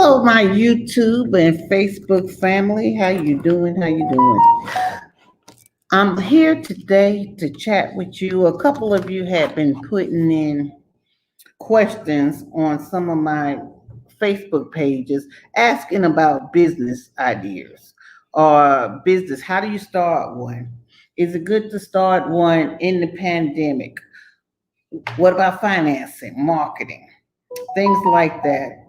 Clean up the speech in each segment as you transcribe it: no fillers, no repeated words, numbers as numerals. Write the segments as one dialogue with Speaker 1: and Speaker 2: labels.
Speaker 1: Hello, my YouTube and Facebook family. How you doing? How you doing? I'm here today to chat with you. A couple of you have been putting in questions on some of my Facebook pages asking about business ideas or business. How do you start one? Is it good to start one in the pandemic? What about financing, marketing, things like that?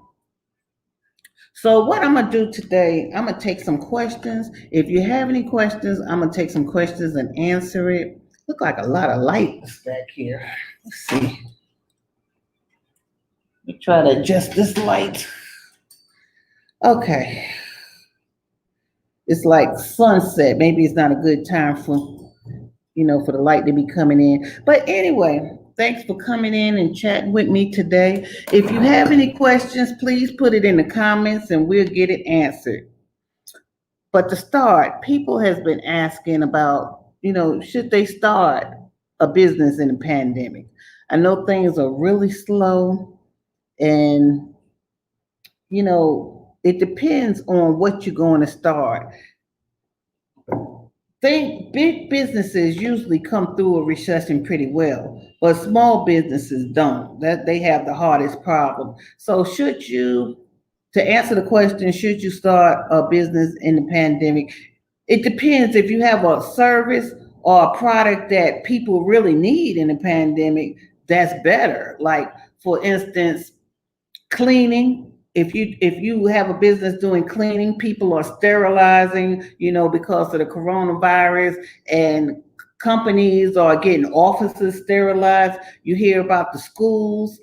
Speaker 1: So what I'm gonna do today, I'm gonna take some questions. If you have any questions, I'm gonna take some questions and answer it. Look like a lot of lights back here. Let's see. Let me try to adjust this light. Okay. It's like sunset. Maybe it's not a good time for the light to be coming in. But anyway, thanks for coming in and chatting with me today. If you have any questions, please put it in the comments and we'll get it answered. But to start, people has been asking about, should they start a business in the pandemic? I know things are really slow and, it depends on what you're going to start. Big businesses usually come through a recession pretty well, but small businesses don't. That they have the hardest problem. So to answer the question, should you start a business in the pandemic? It depends if you have a service or a product that people really need in the pandemic, that's better. Like for instance, cleaning. If you have a business doing cleaning, people are sterilizing, because of the coronavirus, and companies are getting offices sterilized. You hear about the schools.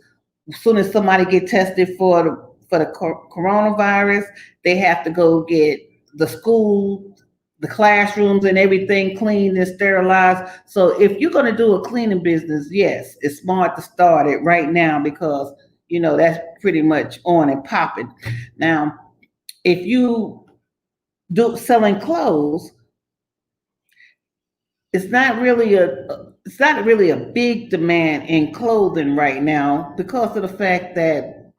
Speaker 1: As soon as somebody get tested for the coronavirus, they have to go get the school, the classrooms and everything cleaned and sterilized. So if you're going to do a cleaning business, yes, it's smart to start it right now because that's pretty much on and popping. Now, if you do selling clothes, it's not really a big demand in clothing right now because of the fact that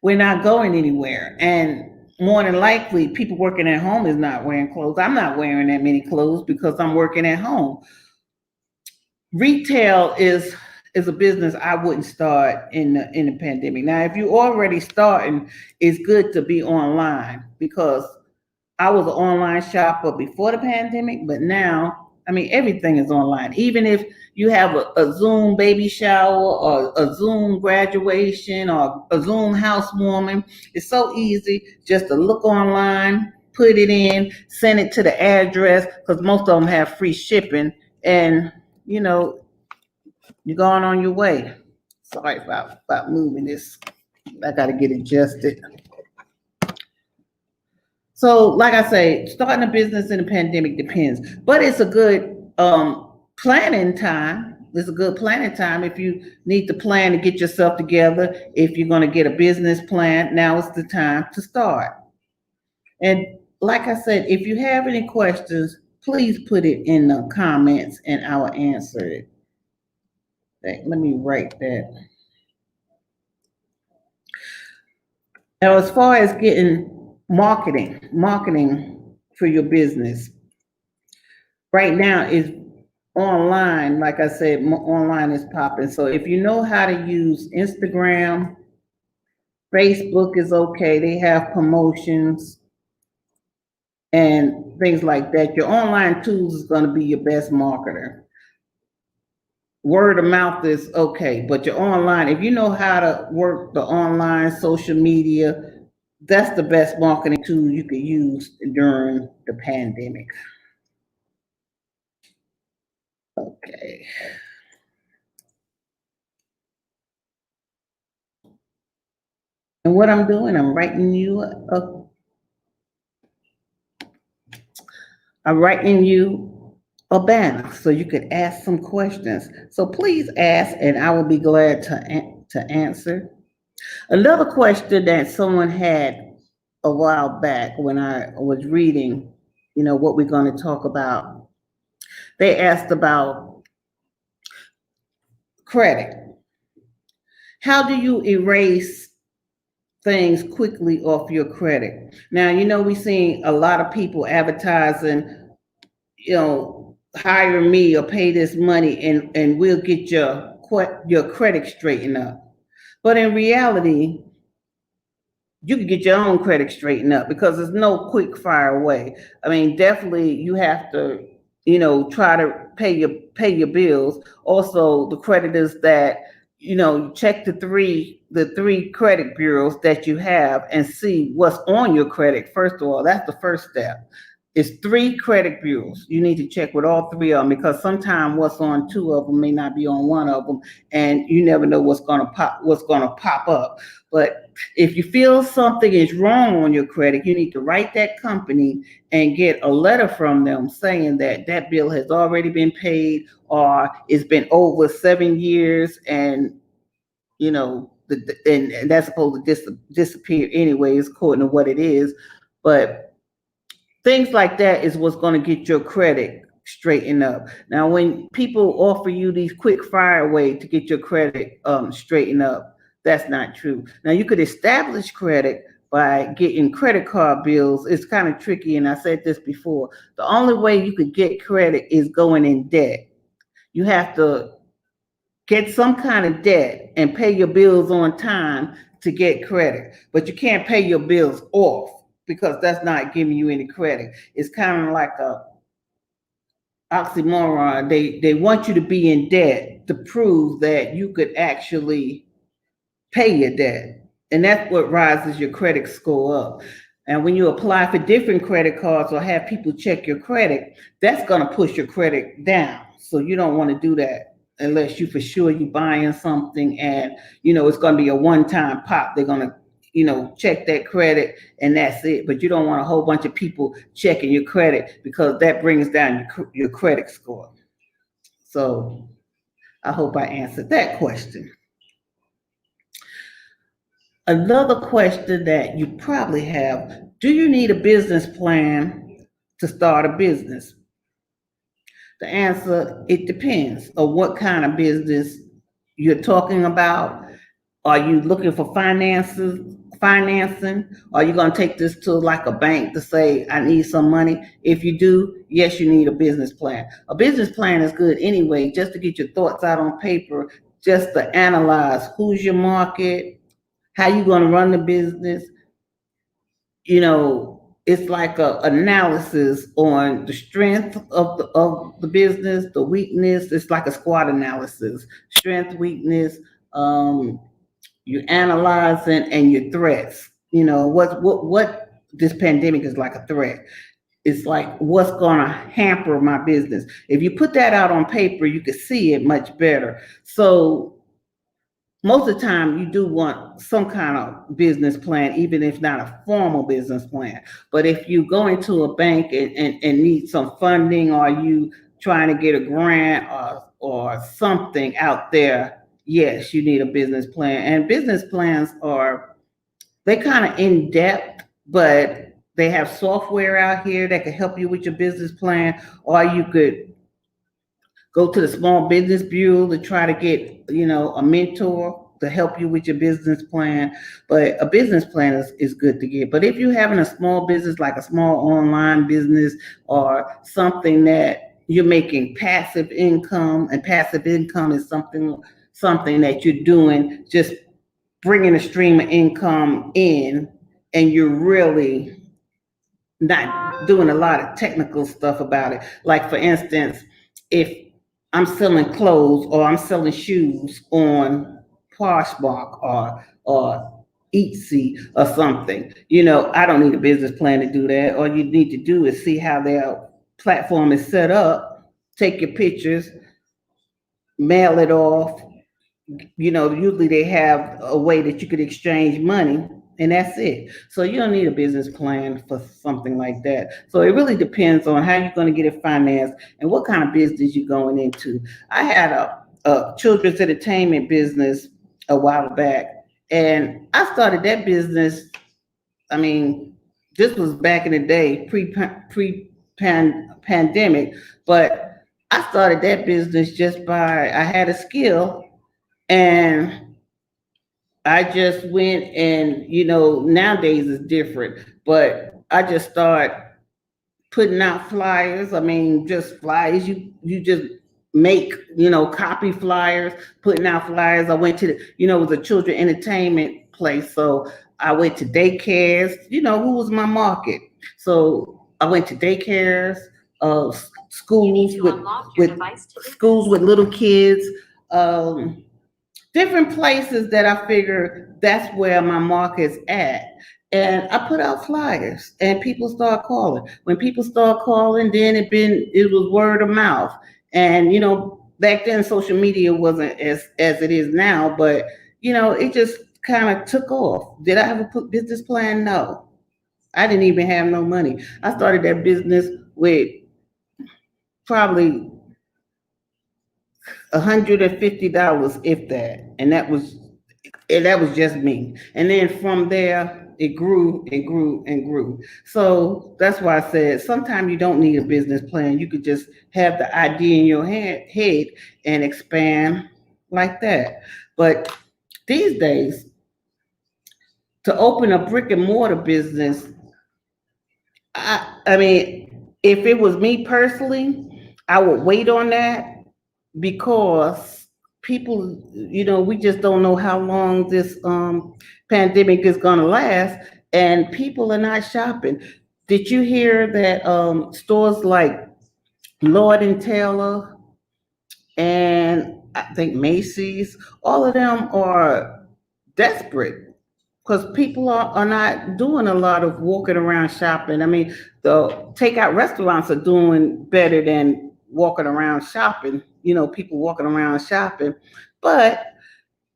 Speaker 1: we're not going anywhere. And more than likely, people working at home is not wearing clothes. I'm not wearing that many clothes because I'm working at home. Retail is a business I wouldn't start in the pandemic. Now, if you already starting, it's good to be online because I was an online shopper before the pandemic, but now, I mean, everything is online. Even if you have a Zoom baby shower or a Zoom graduation or a Zoom housewarming, it's so easy just to look online, put it in, send it to the address because most of them have free shipping, and you know you're going on your way. Sorry about moving this. I got to get adjusted. So, like I say, starting a business in a pandemic depends, but it's a good planning time. It's a good planning time if you need to plan to get yourself together. If you're going to get a business plan, now is the time to start. And like I said, if you have any questions, please put it in the comments and I will answer it. Let me write that. Now, as far as getting marketing for your business, right now is online. Like I said, online is popping. So if you know how to use Instagram, Facebook is okay. They have promotions and things like that. Your online tools is going to be your best marketer. Word of mouth is okay, but your online, if you know how to work the online social media, that's the best marketing tool you could use during the pandemic. Okay. And what I'm doing, I'm writing you a banner so you could ask some questions. So please ask, and I will be glad to answer. Another question that someone had a while back when I was reading, what we're going to talk about. They asked about credit. How do you erase things quickly off your credit. Now, we seen a lot of people advertising, hire me or pay this money and we'll get your credit straightened up. But in reality, you can get your own credit straightened up because there's no quick fire way. I mean, definitely you have to, try to pay your bills. Also, the creditors that, check the three credit bureaus that you have and see what's on your credit. First of all, that's the first step. It's three credit bureaus. You need to check with all three of them because sometimes what's on two of them may not be on one of them, and you never know what's gonna pop up. But if you feel something is wrong on your credit, you need to write that company and get a letter from them saying that that bill has already been paid or it's been over 7 years, and and that's supposed to disappear anyways, according to what it is. But things like that is what's going to get your credit straightened up. Now, when people offer you these quick fire way to get your credit straightened up, that's not true. Now, you could establish credit by getting credit card bills. It's kind of tricky, and I said this before. The only way you could get credit is going in debt. You have to get some kind of debt and pay your bills on time to get credit, but you can't pay your bills off because that's not giving you any credit. It's kind of like a oxymoron. They want you to be in debt to prove that you could actually pay your debt, and that's what rises your credit score up. And when you apply for different credit cards or have people check your credit, that's going to push your credit down. So you don't want to do that unless you for sure you're buying something and it's going to be a one-time pop. They're going to check that credit and that's it. But you don't want a whole bunch of people checking your credit because that brings down your credit score. So I hope I answered that question. Another question that you probably have: do you need a business plan to start a business? The answer, it depends on what kind of business you're talking about. Are you looking for financing? Are you going to take this to like a bank to say, I need some money? If you do, yes, you need a business plan. A business plan is good anyway, just to get your thoughts out on paper, just to analyze who's your market, how you going to run the business. It's like a analysis on the strength of the business, the weakness. It's like a SWOT analysis: strength, weakness. You're analyzing and your threats. What this pandemic is like a threat. It's like what's gonna hamper my business. If you put that out on paper, you can see it much better. So most of the time you do want some kind of business plan, even if not a formal business plan. But if you go into a bank and need some funding, or you trying to get a grant or something out there, yes, you need a business plan. And business plans they kind of in depth, but they have software out here that can help you with your business plan, or you could go to the Small Business Bureau to try to get, a mentor to help you with your business plan. But a business plan is good to get. But if you're having a small business, like a small online business or something that you're making passive income, and passive income is something that you're doing, just bringing a stream of income in, and you're really not doing a lot of technical stuff about it. Like, for instance, if I'm selling clothes or I'm selling shoes on Poshmark or Etsy or something, I don't need a business plan to do that. All you need to do is see how their platform is set up, take your pictures, mail it off. Usually they have a way that you could exchange money, and that's it. So you don't need a business plan for something like that. So it really depends on how you're going to get it financed and what kind of business you're going into. I had a children's entertainment business a while back, and I started that business. I mean, this was back in the day, pandemic, but I started that business just by, I had a skill, and I just went and, nowadays it's different, but I just start putting out flyers. I mean, just flyers. You just make, copy flyers, putting out flyers. I went to it was a children entertainment place. So I went to daycares, who was my market. So I went to daycares, schools with schools with little kids, um, different places that I figure that's where my market's at. And I put out flyers and people start calling. When people start calling, then it was word of mouth. And back then social media wasn't as it is now, but it just kind of took off. Did I have a business plan? No. I didn't even have no money. I started that business with probably $150, if that. And that was just me. And then from there, it grew and grew and grew. So that's why I said sometimes you don't need a business plan. You could just have the idea in your head and expand like that. But these days, to open a brick and mortar business, I mean, if it was me personally, I would wait on that because people, we just don't know how long this pandemic is going to last, and people are not shopping. Did you hear that stores like Lord and Taylor and I think Macy's, all of them are desperate because people are not doing a lot of walking around shopping. I mean, the takeout restaurants are doing better than walking around shopping, people walking around shopping. But,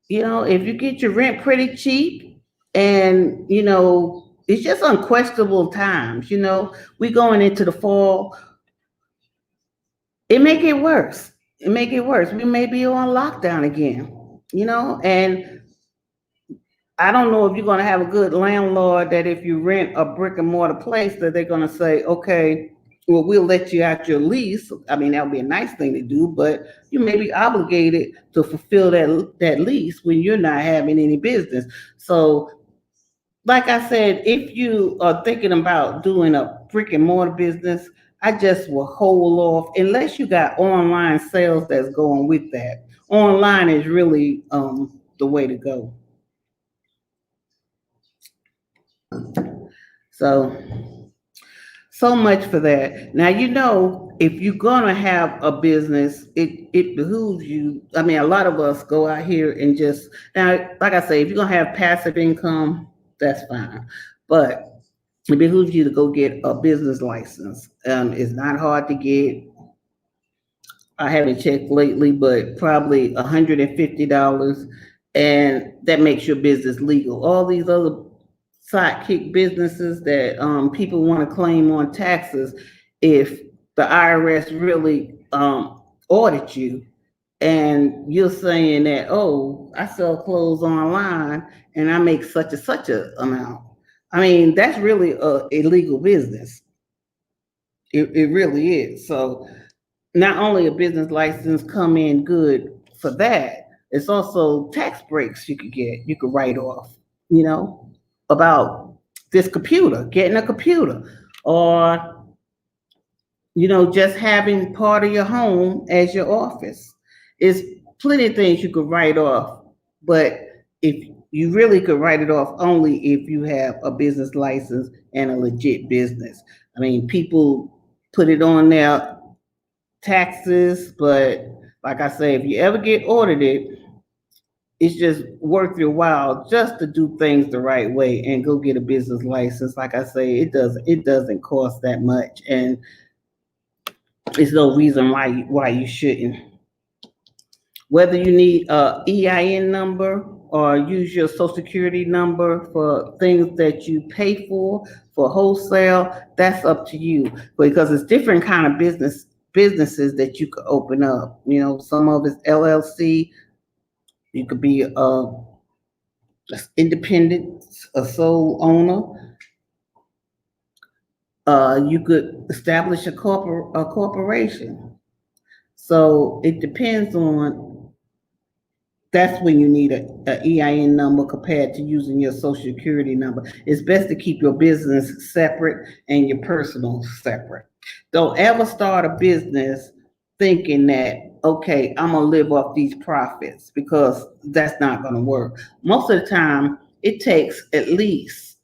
Speaker 1: if you get your rent pretty cheap and, it's just unquestionable times, we going into the fall, it may get worse. It may get worse. We may be on lockdown again, and I don't know if you're going to have a good landlord that if you rent a brick and mortar place that they're going to say, okay, well, we'll let you out your lease. I mean, that would be a nice thing to do, but you may be obligated to fulfill that lease when you're not having any business. So, like I said, if you are thinking about doing a brick and mortar business, I just will hold off unless you got online sales that's going with that. Online is really the way to go. So so much for that. Now, if you're gonna have a business, it behooves you. I mean, a lot of us go out here and just now, like I say, if you're gonna have passive income, that's fine. But it behooves you to go get a business license. It's not hard to get. I haven't checked lately, but probably $150, and that makes your business legal. All these other sidekick businesses that people want to claim on taxes, if the IRS really audit you and you're saying that, oh, I sell clothes online and I make such a amount. I mean, that's really a illegal business. It really is. So not only a business license come in good for that, it's also tax breaks you could write off, you know, about this computer, getting a computer, or just having part of your home as your office. It's plenty of things you could write off, but if you really could write it off only if you have a business license and a legit business. I mean, people put it on their taxes, but like I say, if you ever get audited, it's just worth your while just to do things the right way and go get a business license. Like I say, it doesn't cost that much, and there's no reason why you shouldn't. Whether you need a EIN number or use your social security number for things that you pay for wholesale, that's up to you because it's different kind of businesses that you could open up. Some of it's LLC. You could be independent, a sole owner. You could establish a corporation. So it depends on That's when you need a EIN number compared to using your social security number. It's best to keep your business separate and your personal separate. Don't ever start a business thinking that, okay, I'm gonna live off these profits, because that's not gonna work. Most of the time, it takes at least,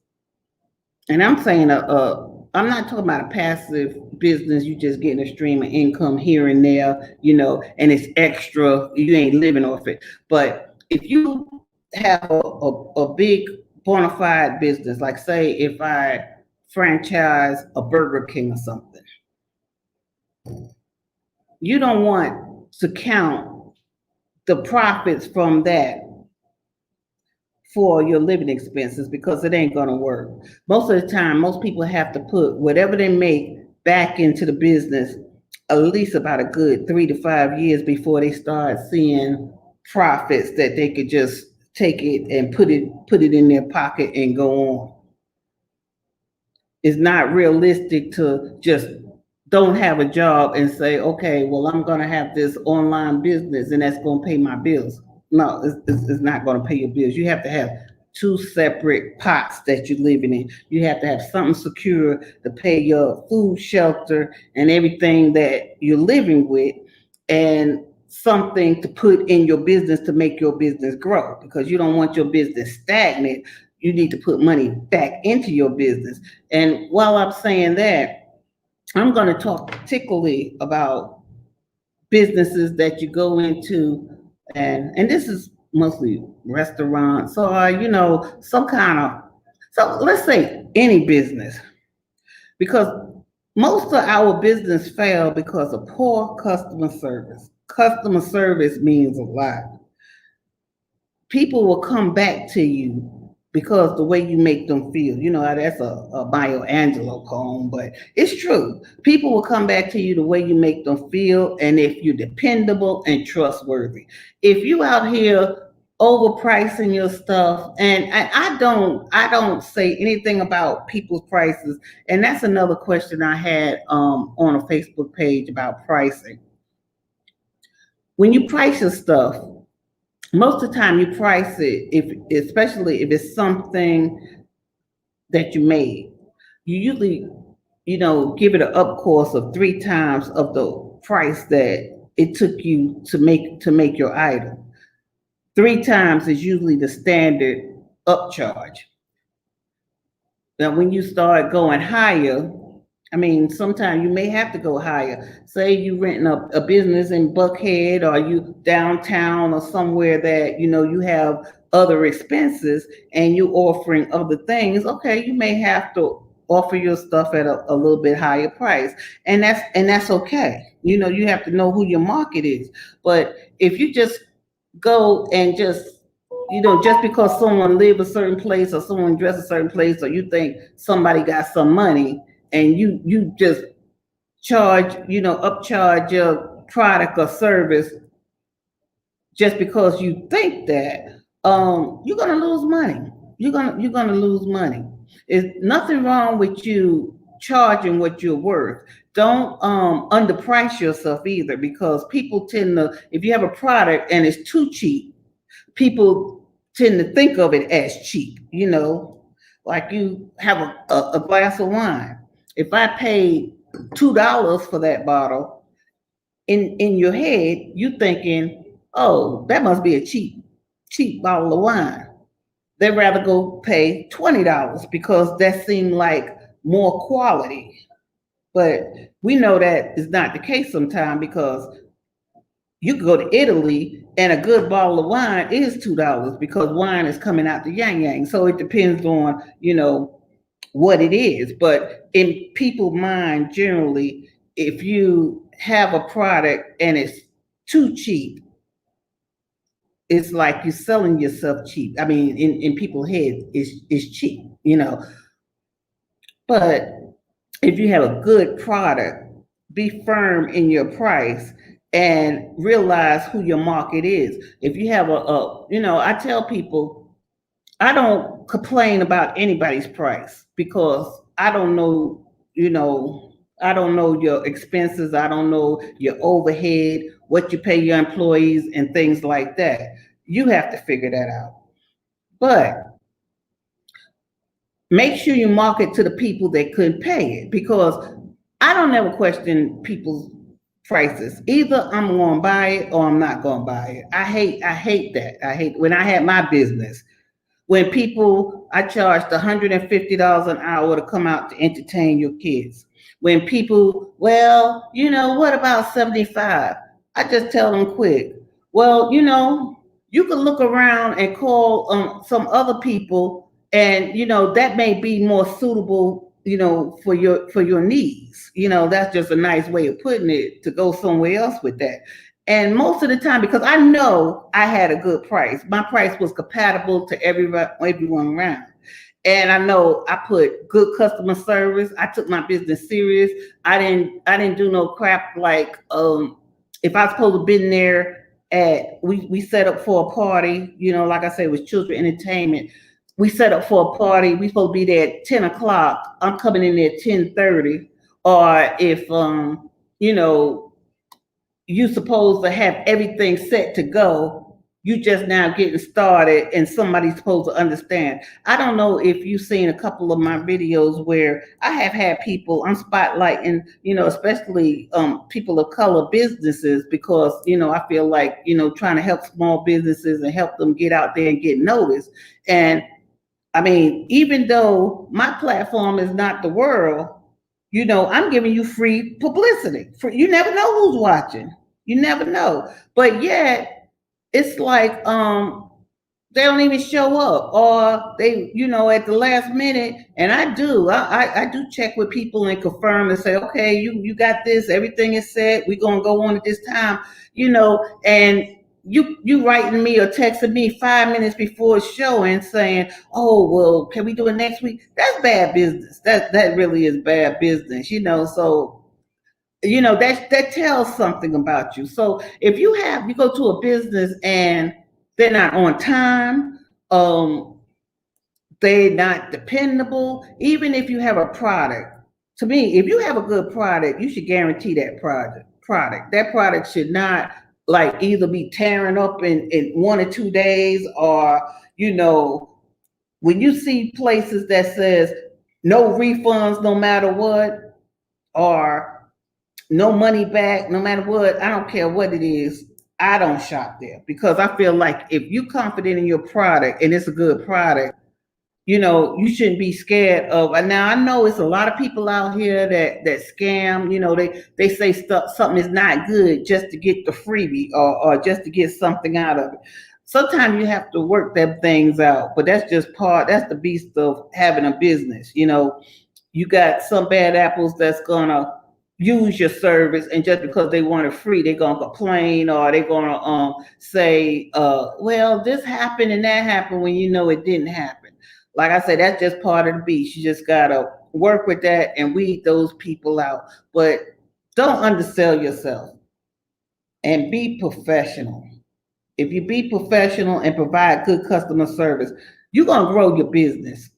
Speaker 1: and I'm saying I'm not talking about a passive business. You just getting a stream of income here and there, and it's extra. You ain't living off it. But if you have a big bona fide business, like say if I franchise a Burger King or something, you don't want to count the profits from that for your living expenses, because it ain't gonna work. Most of the time, most people have to put whatever they make back into the business at least about a good 3 to 5 years before they start seeing profits that they could just take it and put it in their pocket and go on. It's not realistic to just don't have a job and say, okay, well, I'm gonna have this online business and that's gonna pay my bills. No, it's not gonna pay your bills. You have to have two separate pots that you're living in. You have to have something secure to pay your food, shelter, and everything that you're living with, and something to put in your business to make your business grow, because you don't want your business stagnant. You need to put money back into your business. And while I'm saying that, I'm going to talk particularly about businesses that you go into, and this is mostly restaurants, or some kind of, so let's say any business, because most of our business fail because of poor customer service. Customer service means a lot. People will come back to you because the way you make them feel. That's a Maya Angelou poem, but it's true. People will come back to you the way you make them feel, and if you're dependable and trustworthy. If you out here overpricing your stuff, and I don't say anything about people's prices, and that's another question I had on a Facebook page about pricing. When you price your stuff, most of the time you price it, especially if it's something that you made, you usually, give it an up cost of 3 times of the price that it took you to make your item. 3 times is usually the standard upcharge. Now, when you start going higher, sometimes you may have to go higher. Say you renting a business in Buckhead, or you downtown or somewhere that, you have other expenses and you offering other things. Okay, you may have to offer your stuff at a little bit higher price. And that's okay. You have to know who your market is. But if you just go and just because someone live a certain place or someone dress a certain place, or you think somebody got some money, and you just upcharge your product or service just because you think that, you're gonna lose money. You're gonna lose money. There's nothing wrong with you charging what you're worth. Don't underprice yourself either, because people tend to, if you have a product and it's too cheap, people tend to think of it as cheap. Like you have a glass of wine. If I paid $2 for that bottle, in your head, you thinking, oh, that must be a cheap bottle of wine. They'd rather go pay $20 because that seemed like more quality. But we know that is not the case sometimes, because you could go to Italy and a good bottle of wine is $2 because wine is coming out the yang yang. So it depends on, what it is. But in people's mind, generally, if you have a product and it's too cheap, it's like you're selling yourself cheap. In people's heads, it's cheap, But if you have a good product, be firm in your price and realize who your market is. If you have I tell people, I don't complain about anybody's price, because I don't know, I don't know your expenses. I don't know your overhead, what you pay your employees and things like that. You have to figure that out. But make sure you market to the people that couldn't pay it, because I don't ever question people's prices. Either I'm going to buy it or I'm not going to buy it. I hate that. I hate when I had my business. When people, I charged $150 an hour to come out to entertain your kids. When people, well, what about 75? I just tell them quick. Well, you can look around and call some other people, and that may be more suitable, for your needs. That's just a nice way of putting it, to go somewhere else with that. And most of the time, because I know I had a good price, my price was compatible to everyone around. And I know I put good customer service. I took my business serious. I didn't do no crap like if I was supposed to been there at we set up for a party, like I said, it was children entertainment. We set up for a party. We supposed to be there at 10 o'clock. I'm coming in there at 10:30. Or if you know you supposed to have everything set to go. You just now getting started, and somebody's supposed to understand. I don't know if you've seen a couple of my videos where I have had people, I'm spotlighting, especially people of color businesses, because I feel like trying to help small businesses and help them get out there and get noticed. And I mean, even though my platform is not the world, I'm giving you free publicity. You never know who's watching. You never know. But yet, it's like they don't even show up, or they, at the last minute. And I do check with people and confirm and say, okay, you got this, everything is set. We're gonna go on at this time, and you writing me or texting me 5 minutes before showing saying, oh, well, can we do it next week? That's bad business. That really is bad business, so that tells something about you. So if you go to a business and they're not on time, they're not dependable, even if you have a product. To me, if you have a good product, you should guarantee that product. That product should not like either be tearing up in 1 or 2 days, or when you see places that says no refunds no matter what, or no money back no matter what, I don't care what it is, I don't shop there, because I feel like if you're confident in your product and it's a good product, you shouldn't be scared of. Now I know it's a lot of people out here that scam. They say something is not good just to get the freebie, or just to get something out of it. Sometimes you have to work them things out, but that's the beast of having a business. You got some bad apples that's gonna use your service, and just because they want it free, they're gonna complain, or they're gonna say, well, this happened and that happened, when it didn't happen. Like I said, that's just part of the beast. You just gotta work with that and weed those people out. But don't undersell yourself, and be professional. If you be professional and provide good customer service, you're gonna grow your business.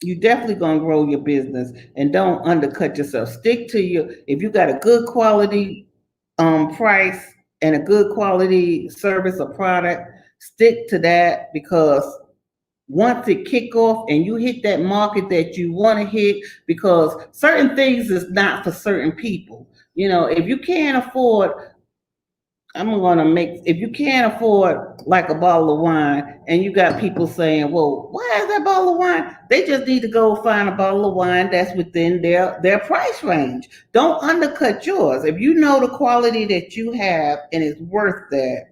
Speaker 1: You definitely gonna grow your business, and don't undercut yourself. Stick to if you got a good quality price and a good quality service or product, stick to that, because once it kick off and you hit that market that you want to hit, because certain things is not for certain people. If you can't afford, if you can't afford like a bottle of wine, and you got people saying, well, why is that bottle of wine? They just need to go find a bottle of wine that's within their price range. Don't undercut yours. If you know the quality that you have and it's worth that,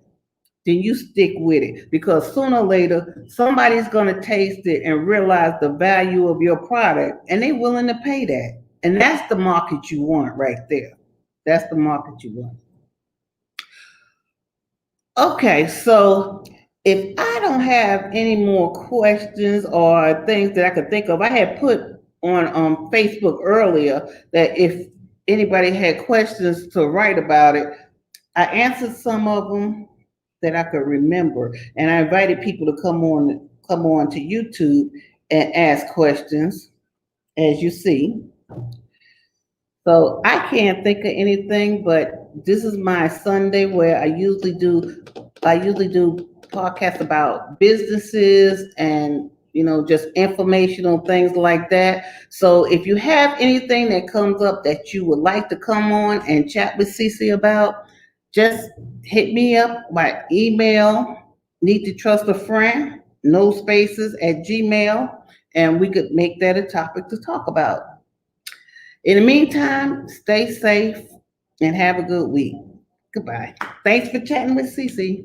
Speaker 1: then you stick with it, because sooner or later somebody's going to taste it and realize the value of your product, and they're willing to pay that. And that's the market you want right there. That's the market you want. Okay, so if I don't have any more questions or things that I could think of, I had put on Facebook earlier that if anybody had questions to write about it. I answered some of them that I could remember, and I invited people to come on to YouTube and ask questions, as you see. So I can't think of anything, but this is my Sunday where I usually do podcast about businesses and, just informational things like that. So if you have anything that comes up that you would like to come on and chat with Cece about, just hit me up by email, need to trust a friend, no spaces at Gmail, and we could make that a topic to talk about. In the meantime, stay safe and have a good week. Goodbye. Thanks for chatting with Cece.